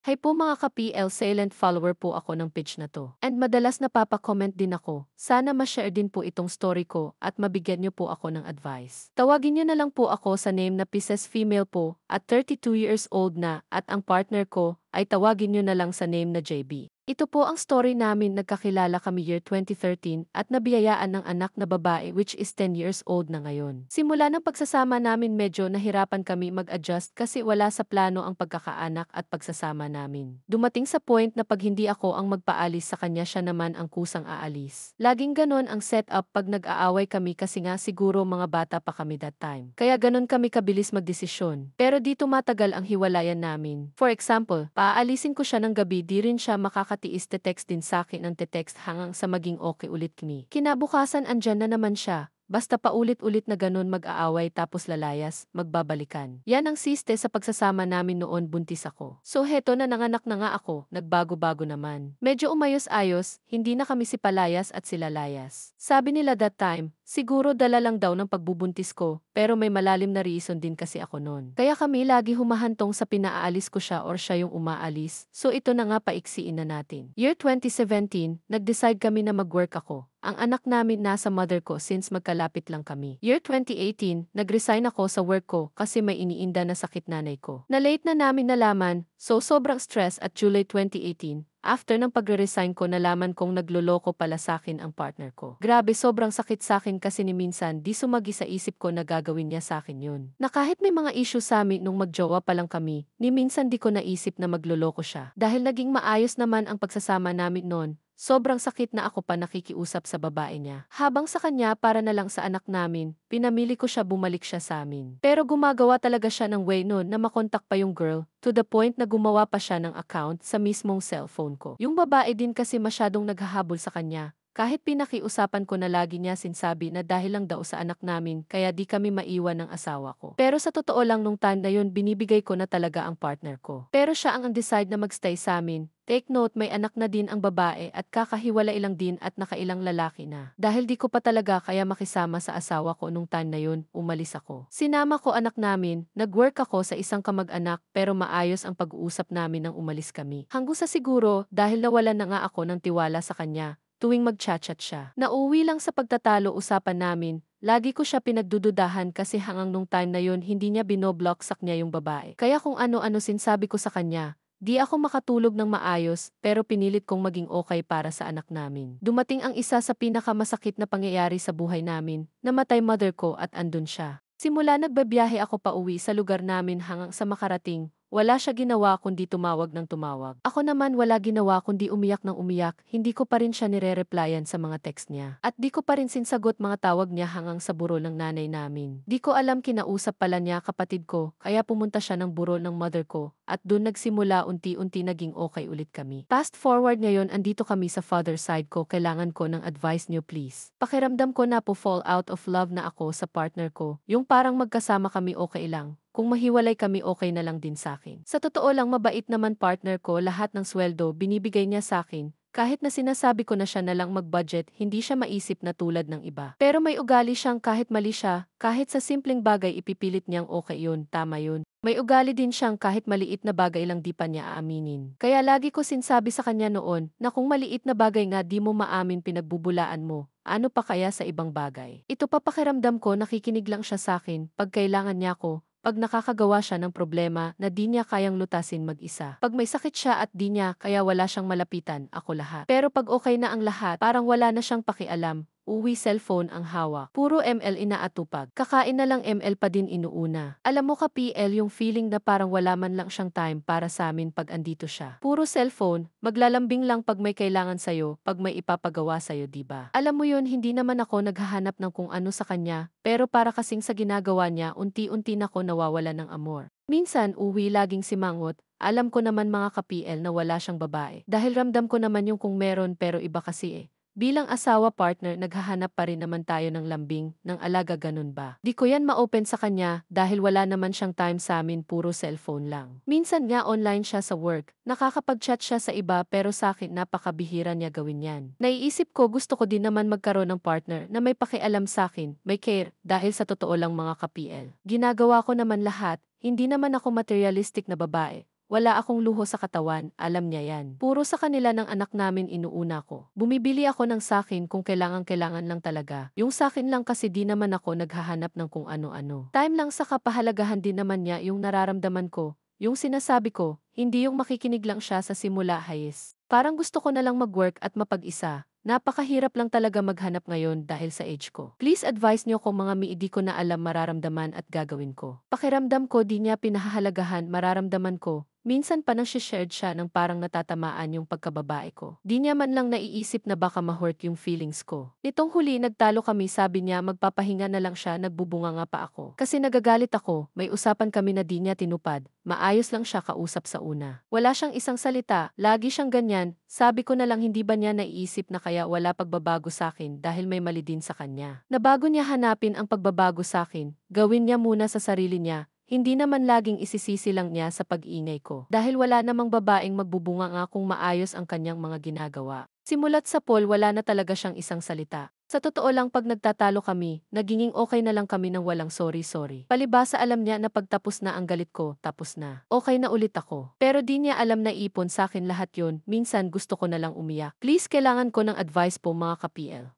Hi po mga ka-PL, silent follower po ako ng page na to. And madalas napapa-comment din ako. Sana ma-share din po itong story ko at mabigyan niyo po ako ng advice. Tawagin niyo na lang po ako sa name na Pisces Female po at 32 years old na at ang partner ko ay tawagin niyo na lang sa name na JB. Ito po ang story namin, nagkakilala kami year 2013 at nabiyayaan ng anak na babae which is 10 years old na ngayon. Simula ng pagsasama namin medyo nahirapan kami mag-adjust kasi wala sa plano ang pagkakaanak at pagsasama namin. Dumating sa point na pag hindi ako ang magpaalis sa kanya, siya naman ang kusang aalis. Laging ganon ang setup pag nag-aaway kami kasi nga siguro mga bata pa kami that time. Kaya ganon kami kabilis magdesisyon. Pero di tumatagal ang hiwalayan namin. For example, paaalisin ko siya ng gabi, di rin siya makakatiis, te-text din sa akin ang te-text hanggang sa maging okay ulit kami. Kinabukasan andyan na naman siya. Basta paulit-ulit na ganun mag-aaway tapos lalayas, magbabalikan. Yan ang siste sa pagsasama namin noon, buntis ako. So heto na, nanganak na nga ako, nagbago-bago naman. Medyo umayos-ayos, hindi na kami si Palayas at sila Layas. Sabi nila that time, siguro dala lang daw ng pagbubuntis ko, pero may malalim na reason din kasi ako noon. Kaya kami lagi humahantong sa pinaalis ko siya or siya yung umaalis, so ito na nga, paiksiin na natin. Year 2017, nag-decide kami na mag-work ako. Ang anak namin nasa mother ko since magkalapit lang kami. Year 2018, nag-resign ako sa work ko kasi may iniinda na sakit nanay ko. Na late na namin nalaman, so sobrang stress at July 2018, after ng pagre-resign ko, nalaman kong nagloloko pala sa akin ang partner ko. Grabe, sobrang sakit sa akin kasi ni minsan di sumagi sa isip ko na gagawin niya sa akin yun. Na kahit may mga issue sa amin nung magjowa pa lang kami, ni minsan di ko naisip na magloloko siya. Dahil naging maayos naman ang pagsasama namin noon, sobrang sakit na ako pa nakikiusap sa babae niya. Habang sa kanya para na lang sa anak namin, pinamili ko siya, bumalik siya sa amin. Pero gumagawa talaga siya ng way noon na makontak pa yung girl, to the point na gumawa pa siya ng account sa mismong cellphone ko. Yung babae din kasi masyadong naghahabol sa kanya. Kahit pinakiusapan ko na, lagi niya sinsabi na dahil lang daw sa anak namin kaya di kami maiwan ng asawa ko. Pero sa totoo lang nung time na yun, binibigay ko na talaga ang partner ko. Pero siya ang decide na magstay sa amin. Take note, may anak na din ang babae at kakahiwalay lang din at nakailang lalaki na. Dahil di ko pa talaga kaya makisama sa asawa ko nung time na yun, umalis ako. Sinama ko anak namin, nag-work ako sa isang kamag-anak pero maayos ang pag-uusap namin nang umalis kami. Hanggang sa siguro dahil nawalan na nga ako ng tiwala sa kanya, tuwing mag-chat-chat siya. Nauwi lang sa pagtatalo usapan namin, lagi ko siya pinagdududahan kasi hanggang nung time na yun hindi niya binoblock sak niya yung babae. Kaya kung ano-ano sinsabi ko sa kanya, di ako makatulog ng maayos pero pinilit kong maging okay para sa anak namin. Dumating ang isa sa pinakamasakit na pangyayari sa buhay namin, namatay mother ko at andun siya. Simula nagbabiyahe ako pa uwi sa lugar namin hanggang sa makarating, wala siya ginawa kundi tumawag ng tumawag. Ako naman wala ginawa kundi umiyak ng umiyak, hindi ko pa rin siya nire-replyan sa mga text niya. At di ko pa rin sinsagot mga tawag niya hanggang sa burol ng nanay namin. Di ko alam kinausap pala niya kapatid ko, kaya pumunta siya ng burol ng mother ko, at dun nagsimula unti-unti naging okay ulit kami. Fast forward ngayon, andito kami sa father side ko, kailangan ko ng advice niyo please. Pakiramdam ko na po fall out of love na ako sa partner ko, yung parang magkasama kami okay lang. Kung mahiwalay kami okay na lang din sa akin. Sa totoo lang mabait naman partner ko, lahat ng sweldo binibigay niya sa akin. Kahit na sinasabi ko na siya na lang mag-budget, hindi siya maisip na tulad ng iba. Pero may ugali siyang kahit mali siya, kahit sa simpleng bagay ipipilit niyang okay yun, tama yun. May ugali din siyang kahit maliit na bagay lang di pa niya aaminin. Kaya lagi ko sinsabi sa kanya noon na kung maliit na bagay nga di mo maamin, pinagbubulaan mo, ano pa kaya sa ibang bagay? Ito pa, pakiramdam ko nakikinig lang siya sa akin pag kailangan niya ko. Pag nakakagawa siya ng problema na di niya kayang lutasin mag-isa. Pag may sakit siya at di niya kaya wala siyang malapitan, ako lahat. Pero pag okay na ang lahat, parang wala na siyang pakialam. Uwi cellphone ang hawak. Puro ML inaatupag. Kakain na lang ML pa din inuuna. Alam mo ka PL, yung feeling na parang wala man lang siyang time para sa amin pag andito siya. Puro cellphone, maglalambing lang pag may kailangan sa'yo, pag may ipapagawa sa'yo, diba? Alam mo yun, hindi naman ako naghahanap ng kung ano sa kanya, pero para kasing sa ginagawa niya, unti-unti na ako nawawala ng amor. Minsan, uwi laging simangot. Alam ko naman mga ka-PL na wala siyang babae. Dahil ramdam ko naman yung kung meron, pero iba kasi eh. Bilang asawa partner, naghahanap pa rin naman tayo ng lambing, ng alaga, ganun ba? Di ko yan ma-open sa kanya dahil wala naman siyang time sa amin, puro cellphone lang. Minsan nga online siya sa work, nakakapag-chat siya sa iba pero sa akin napakabihira niya gawin yan. Naiisip ko gusto ko din naman magkaroon ng partner na may pakialam sa akin, may care, dahil sa totoo lang mga ka-PL. Ginagawa ko naman lahat, hindi naman ako materialistic na babae. Wala akong luho sa katawan, alam niya yan. Puro sa kanila ng anak namin inuuna ko. Bumibili ako ng sakin kung kailangan lang talaga. Yung sakin lang kasi di naman ako naghahanap ng kung ano-ano. Time lang sa kapahalagahan din naman niya yung nararamdaman ko. Yung sinasabi ko, hindi yung makikinig lang siya sa simula hayes. Parang gusto ko na lang mag-work at mapag-isa. Napakahirap lang talaga maghanap ngayon dahil sa age ko. Please advise niyo kung mga di ko na alam mararamdaman at gagawin ko. Pakiramdam ko di niya pinahahalagahan mararamdaman ko. Minsan pa nang shared siya ng parang natatamaan yung pagkababae ko. Di niya man lang naiisip na baka ma-hurt yung feelings ko. Nitong huli nagtalo kami sabi niya magpapahinga na lang siya nagbubunga nga pa ako. Kasi nagagalit ako, may usapan kami na di niya tinupad. Maayos lang siya kausap sa una. Wala siyang isang salita, lagi siyang ganyan. Sabi ko na lang hindi ba niya naiisip na kaya wala pagbabago sa akin dahil may mali din sa kanya. Na bago niya hanapin ang pagbabago sa akin, gawin niya muna sa sarili niya. Hindi naman laging isisisi lang niya sa pag-ingay ko. Dahil wala namang babaeng magbubunga nga kung maayos ang kanyang mga ginagawa. Simulat sa poll wala na talaga siyang isang salita. Sa totoo lang pag nagtatalo kami, naginging okay na lang kami ng walang sorry. Palibasa alam niya na pagtapos na ang galit ko, tapos na. Okay na ulit ako. Pero di niya alam na ipon sa akin lahat yon. Minsan gusto ko na lang umiyak. Please kailangan ko ng advice po mga ka-PL.